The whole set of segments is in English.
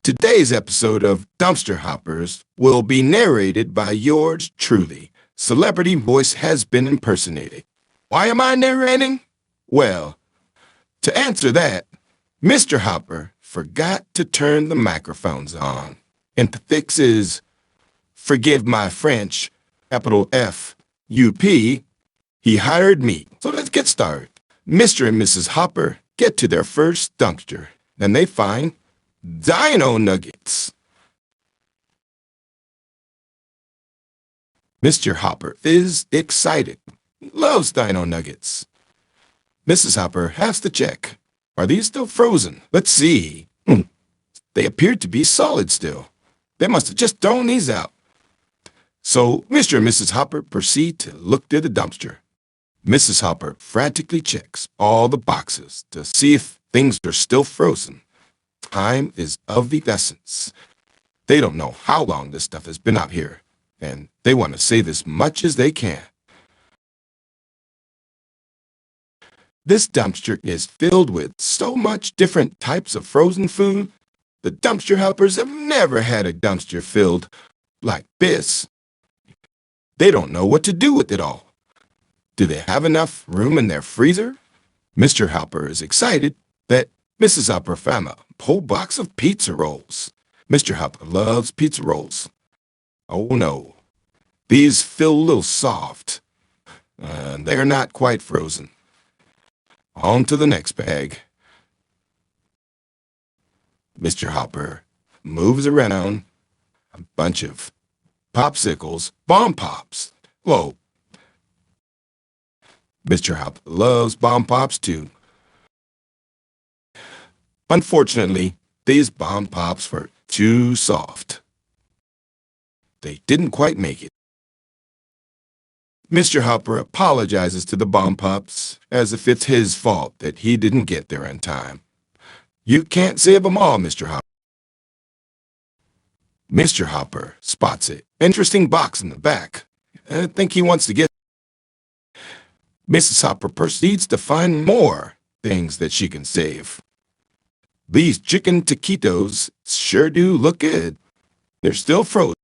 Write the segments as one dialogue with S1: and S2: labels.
S1: Today's episode of Dumpster Hoppers will be narrated by yours truly. Celebrity voice has been impersonated. Why am I narrating? Well, to answer that, Mr. Hopper forgot to turn the microphones on. And the fix is, forgive my French, capital F, U-P, he hired me. So let's get started. Mr. and Mrs. Hopper get to their first dumpster, and they find Dino Nuggets. Mr. Hopper is excited. He loves Dino Nuggets. Mrs. Hopper has to check. Are these still frozen? Let's see. They appear to be solid still. They must have just thrown these out. So Mr. and Mrs. Hopper proceed to look through the dumpster. Mrs. Hopper frantically checks all the boxes to see if things are still frozen. Time is of the essence. They don't know how long this stuff has been out here, and they want to save as much as they can. This dumpster is filled with so much different types of frozen food. The dumpster helpers have never had a dumpster filled like this. They don't know what to do with it all. Do they have enough room in their freezer? Mr. Hopper is excited that Mrs. Hopper found a whole box of pizza rolls. Mr. Hopper loves pizza rolls. Oh no, these feel a little soft. They're not quite frozen. On to the next bag. Mr. Hopper moves around a bunch of popsicles, bomb pops. Whoa. Mr. Hopper loves bomb pops too. Unfortunately, these bomb pops were too soft. They didn't quite make it. Mr. Hopper apologizes to the bomb pops as if it's his fault that he didn't get there in time. You can't save them all, Mr. Hopper. Mr. Hopper spots an interesting box in the back. I think he wants to get. Mrs. Hopper proceeds to find more things that she can save. These chicken taquitos sure do look good. They're still frozen.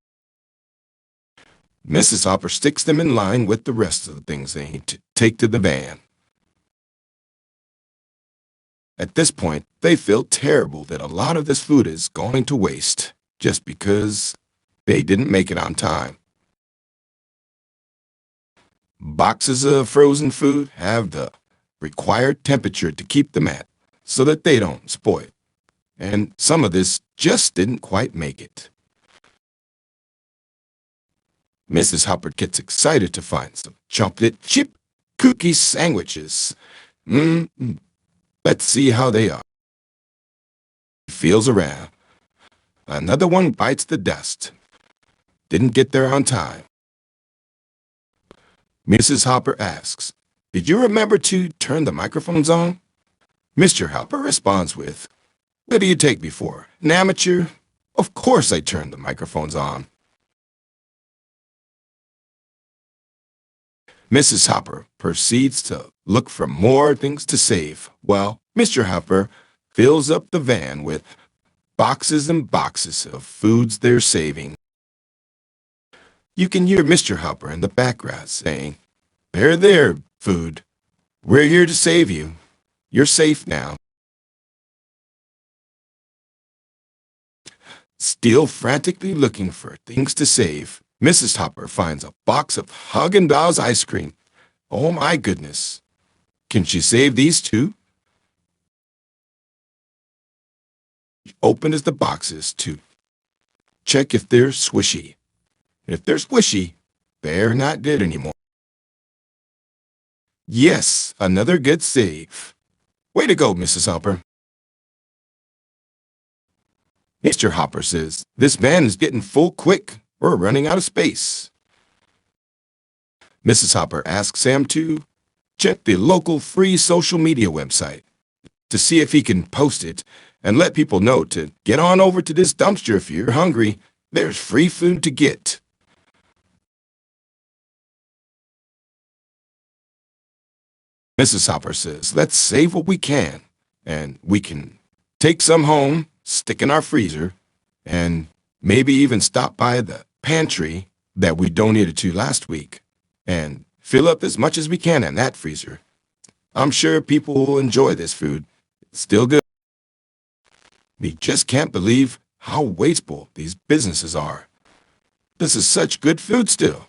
S1: Mrs. Hopper sticks them in line with the rest of the things they need to take to the van. At this point, they feel terrible that a lot of this food is going to waste just because they didn't make it on time. Boxes of frozen food have the required temperature to keep them at so that they don't spoil. And some of this just didn't quite make it. Mrs. Hopper gets excited to find some chocolate chip cookie sandwiches. Let's see how they are. He feels around. Another one bites the dust. Didn't get there on time. Mrs. Hopper asks, "Did you remember to turn the microphones on?" Mr. Hopper responds with, "What do you take me for, an amateur? Of course I turned the microphones on." Mrs. Hopper proceeds to look for more things to save, while Mr. Hopper fills up the van with boxes and boxes of foods they're saving. You can hear Mr. Hopper in the background saying, there, food. We're here to save you. You're safe now." Still frantically looking for things to save, Mrs. Hopper finds a box of Haagen-Dazs ice cream. Oh my goodness. Can she save these too? She opens the boxes to check if they're squishy. If they're squishy, they're not good anymore. Yes, another good save. Way to go, Mrs. Hopper. Mr. Hopper says, "This van is getting full quick. We're running out of space." Mrs. Hopper asks Sam to check the local free social media website to see if he can post it and let people know to get on over to this dumpster if you're hungry. There's free food to get. Mrs. Hopper says, "Let's save what we can, and we can take some home, stick in our freezer, and maybe even stop by the pantry that we donated to last week and fill up as much as we can in that freezer. I'm sure people will enjoy this food. It's still good. We just can't believe how wasteful these businesses are. This is such good food still.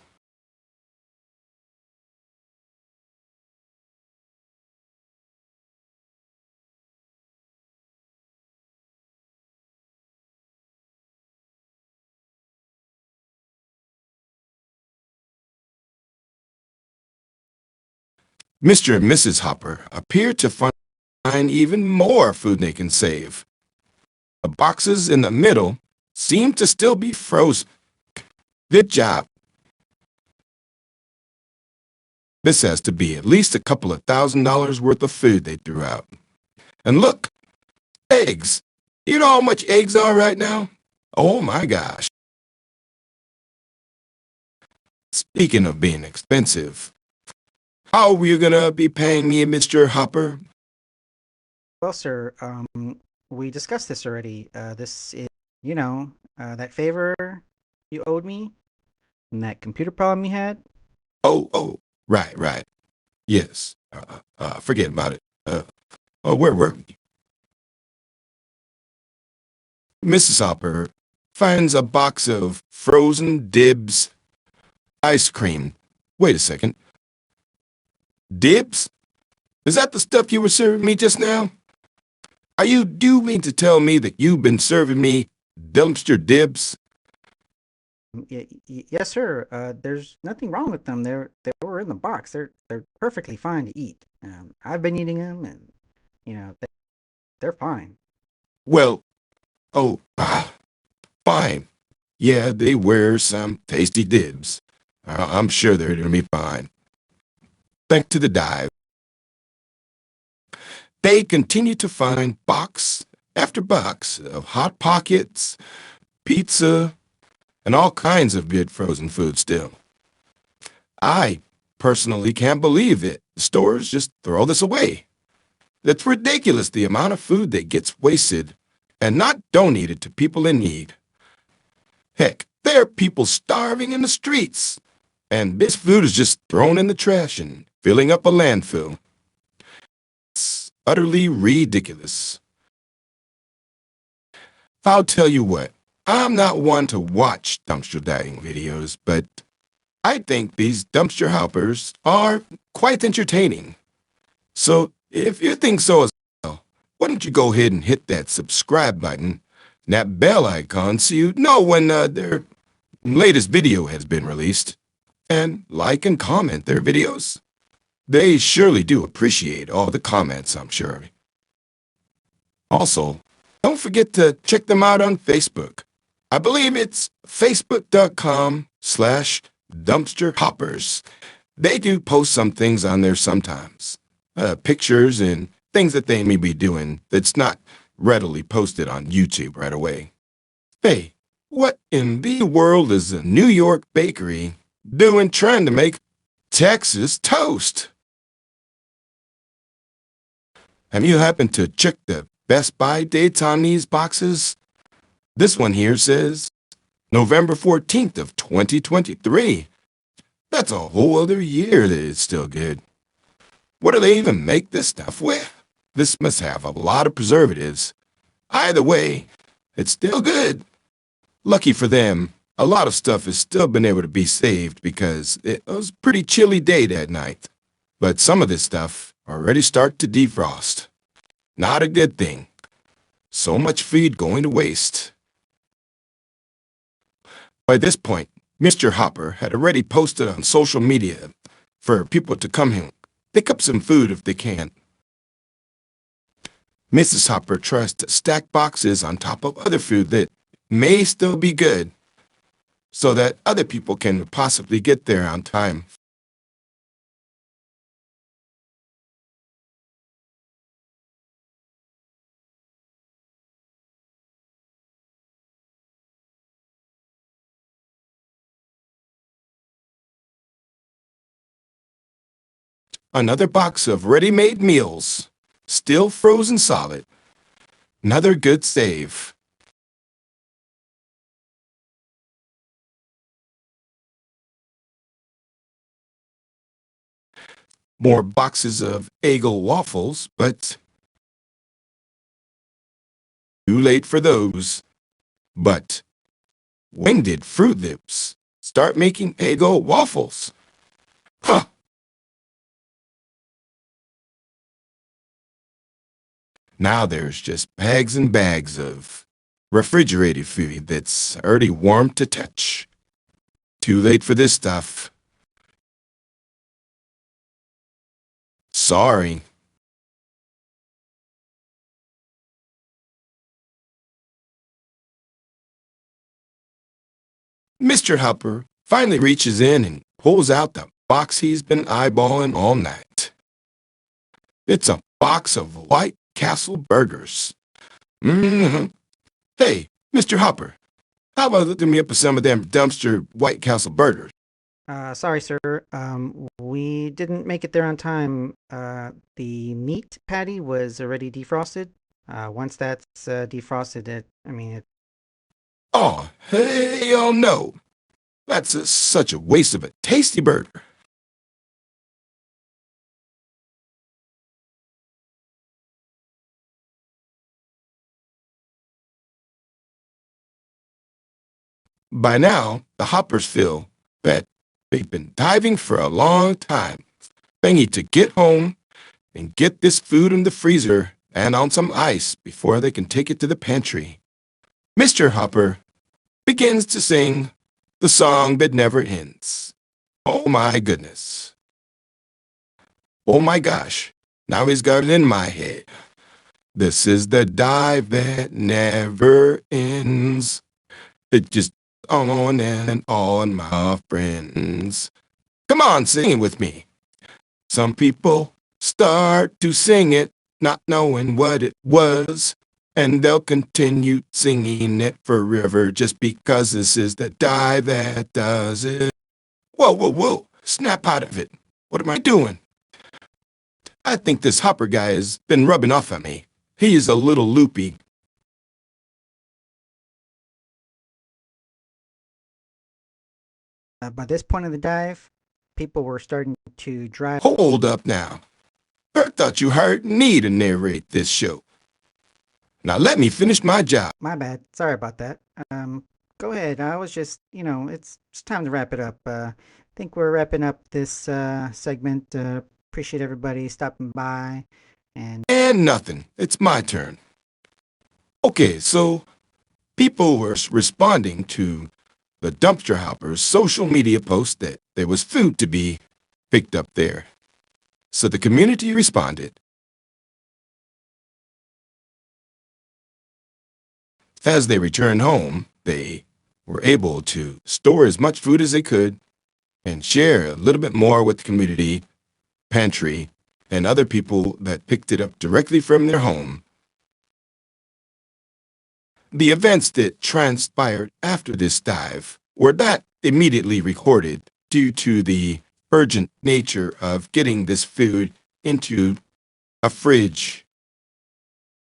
S1: Mr. and Mrs. Hopper appear to find even more food they can save. The boxes in the middle seem to still be frozen. Good job. This has to be at least a couple of $1,000s worth of food they threw out. And look, eggs. You know how much eggs are right now? Oh my gosh. Speaking of being expensive, how are you gonna be paying me, Mr. Hopper?
S2: Well, sir, we discussed this already. This is, that favor you owed me and that computer problem you had.
S1: Oh, right. Yes. Forget about it. Where were we? Mrs. Hopper finds a box of frozen Dibs ice cream. Wait a second. Dibs? Is that the stuff you were serving me just now? Do you mean to tell me that you've been serving me dumpster dibs?
S2: Yes, sir. There's nothing wrong with them. They were in the box. They're perfectly fine to eat. I've been eating them, and they're fine.
S1: Well, oh, fine. Yeah, they were some tasty dibs. I'm sure they're gonna be fine. Thanks to the dive, they continue to find box after box of Hot Pockets, pizza, and all kinds of good frozen food still. I personally can't believe it. Stores just throw this away. It's ridiculous the amount of food that gets wasted and not donated to people in need. Heck, there are people starving in the streets, and this food is just thrown in the trash and filling up a landfill. It's utterly ridiculous. I'll tell you what, I'm not one to watch dumpster diving videos, but I think these dumpster hoppers are quite entertaining. So if you think so as well, why don't you go ahead and hit that subscribe button and that bell icon so you know when their latest video has been released, and like and comment their videos. They surely do appreciate all the comments, I'm sure. Also, don't forget to check them out on Facebook. I believe it's facebook.com/dumpsterhoppers. They do post some things on there sometimes. Pictures and things that they may be doing that's not readily posted on YouTube right away. Hey, what in the world is a New York bakery doing trying to make Texas toast? Have you happened to check the Best Buy dates on these boxes? This one here says November 14th of 2023. That's a whole other year that it's still good. What do they even make this stuff with? This must have a lot of preservatives. Either way, it's still good. Lucky for them, a lot of stuff has still been able to be saved because it was a pretty chilly day that night. But some of this stuff already start to defrost. Not a good thing. So much food going to waste. By this point, Mr. Hopper had already posted on social media for people to come here, pick up some food if they can. Mrs. Hopper tries to stack boxes on top of other food that may still be good so that other people can possibly get there on time. Another box of ready-made meals, still frozen solid. Another good save. more boxes of Eggo waffles, but too late for those. But when did Fruit Loops start making Eggo waffles? Huh! Now there's just bags and bags of refrigerated food that's already warm to touch. Too late for this stuff. Sorry. Mr. Hopper finally reaches in and pulls out the box he's been eyeballing all night. It's a box of White Castle burgers. Mm-hmm. Hey, Mr. Hopper, how about looking me up some of them dumpster White Castle burgers?
S2: Sorry, sir. We didn't make it there on time. The meat patty was already defrosted. Once that's defrosted, it.
S1: Oh, hell no. That's such a waste of a tasty burger. By now, the hoppers feel that they've been diving for a long time. They need to get home and get this food in the freezer and on some ice before they can take it to the pantry. Mr. Hopper begins to sing the song that never ends. Oh my goodness. Oh my gosh. Now he's got it in my head. This is the dive that never ends. It just on and on, my friends. Come on, sing it with me. Some people start to sing it, not knowing what it was, and they'll continue singing it forever just because this is the dive that does it. Whoa, whoa, whoa, snap out of it. What am I doing? I think this Hopper guy has been rubbing off on me. He is a little loopy.
S2: By this point of the dive, people were starting to drive.
S1: Hold up now. I thought you hired me to narrate this show. Now let me finish my job.
S2: My bad. Sorry about that. Go ahead. I was just, it's time to wrap it up. I think we're wrapping up this segment. Appreciate everybody stopping by.
S1: And nothing. It's my turn. Okay, so people were responding to the dumpster hoppers' social media post that there was food to be picked up there. So the community responded. As they returned home, they were able to store as much food as they could and share a little bit more with the community, pantry, and other people that picked it up directly from their home. The events that transpired after this dive were not immediately recorded due to the urgent nature of getting this food into a fridge.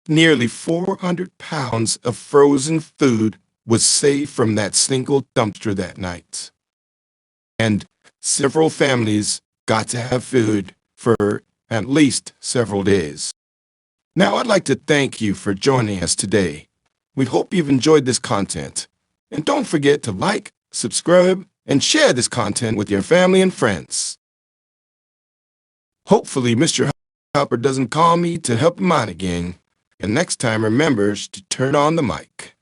S1: Nearly 400 pounds of frozen food was saved from that single dumpster that night. And several families got to have food for at least several days. Now I'd like to thank you for joining us today. We hope you've enjoyed this content. And don't forget to like, subscribe, and share this content with your family and friends. Hopefully Mr. Hopper doesn't call me to help him out again. And next time remembers to turn on the mic.